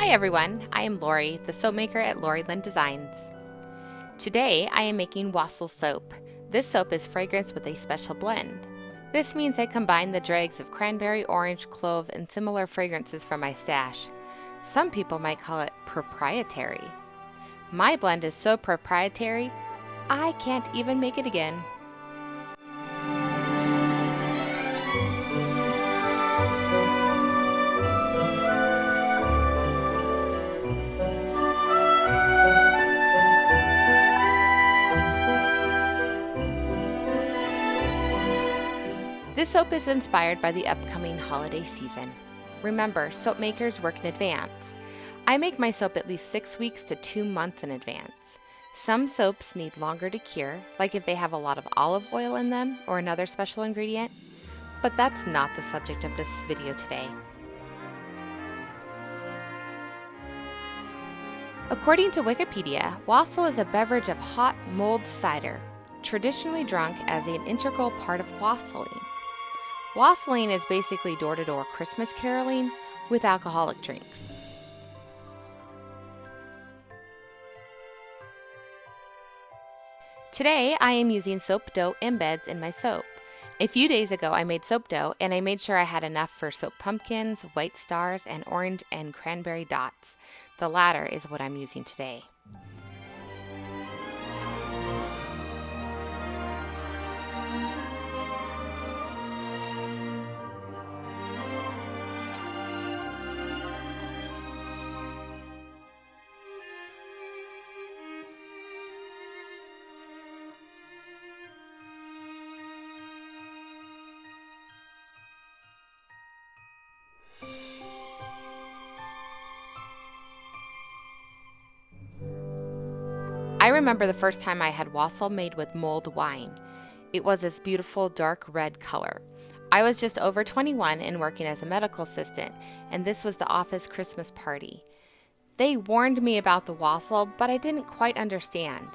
Hi everyone, I am Lori, the soap maker at LauriLin Designs. Today I am making Wassail soap. This soap is fragranced with a special blend. This means I combine the dregs of cranberry, orange, clove, and similar fragrances from my stash. Some people might call it proprietary. My blend is so proprietary, I can't even make it again. This soap is inspired by the upcoming holiday season. Remember, soap makers work in advance. I make my soap at least 6 weeks to 2 months in advance. Some soaps need longer to cure, like if they have a lot of olive oil in them or another special ingredient, but that's not the subject of this video today. According to Wikipedia, wassail is a beverage of hot mulled cider, traditionally drunk as an integral part of wassailing. Wassailing is basically door-to-door Christmas caroling with alcoholic drinks. Today, I am using soap dough embeds in my soap. A few days ago, I made soap dough and I made sure I had enough for soap pumpkins, white stars, and orange and cranberry dots. The latter is what I'm using today. I remember the first time I had wassail made with mulled wine. It was this beautiful dark red color. I was just over 21 and working as a medical assistant, and this was the office Christmas party. They warned me about the wassail, but I didn't quite understand.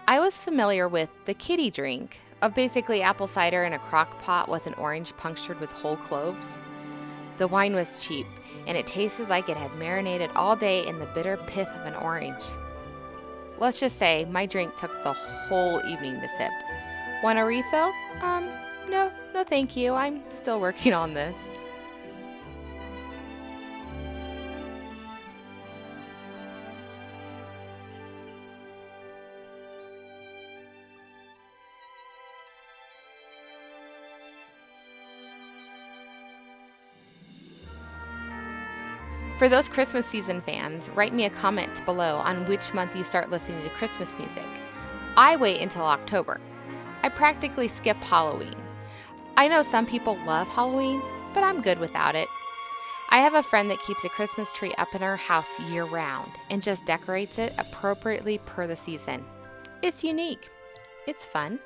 I was familiar with the kiddie drink of basically apple cider in a crock pot with an orange punctured with whole cloves. The wine was cheap, and it tasted like it had marinated all day in the bitter pith of an orange. Let's just say my drink took the whole evening to sip. Want a refill? No thank you. I'm still working on this. For those Christmas season fans, write me a comment below on which month you start listening to Christmas music. I wait until October. I practically skip Halloween. I know some people love Halloween, but I'm good without it. I have a friend that keeps a Christmas tree up in her house year-round and just decorates it appropriately per the season. It's unique. It's fun.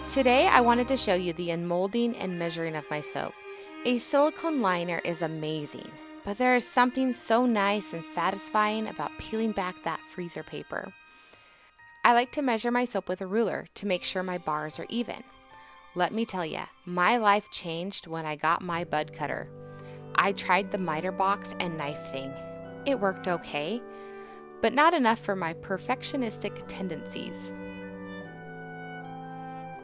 Today I wanted to show you the unmolding and measuring of my soap. A silicone liner is amazing, but there is something so nice and satisfying about peeling back that freezer paper. I like to measure my soap with a ruler to make sure my bars are even. Let me tell you, my life changed when I got my bud cutter. I tried the miter box and knife thing. It worked okay, but not enough for my perfectionistic tendencies.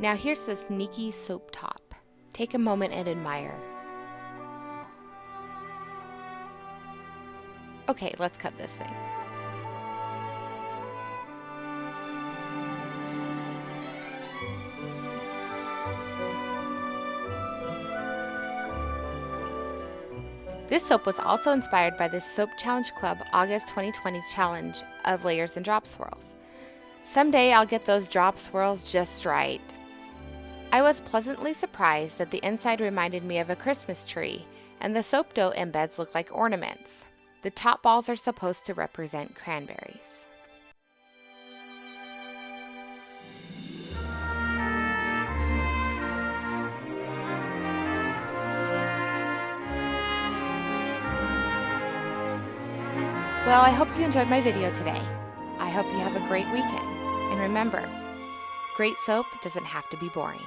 Now here's the sneaky soap top. Take a moment and admire. Okay, let's cut this thing. This soap was also inspired by the Soap Challenge Club August 2020 challenge of layers and drop swirls. Someday I'll get those drop swirls just right. I was pleasantly surprised that the inside reminded me of a Christmas tree, and the soap dough embeds look like ornaments. The top balls are supposed to represent cranberries. Well, I hope you enjoyed my video today. I hope you have a great weekend. And remember, great soap doesn't have to be boring.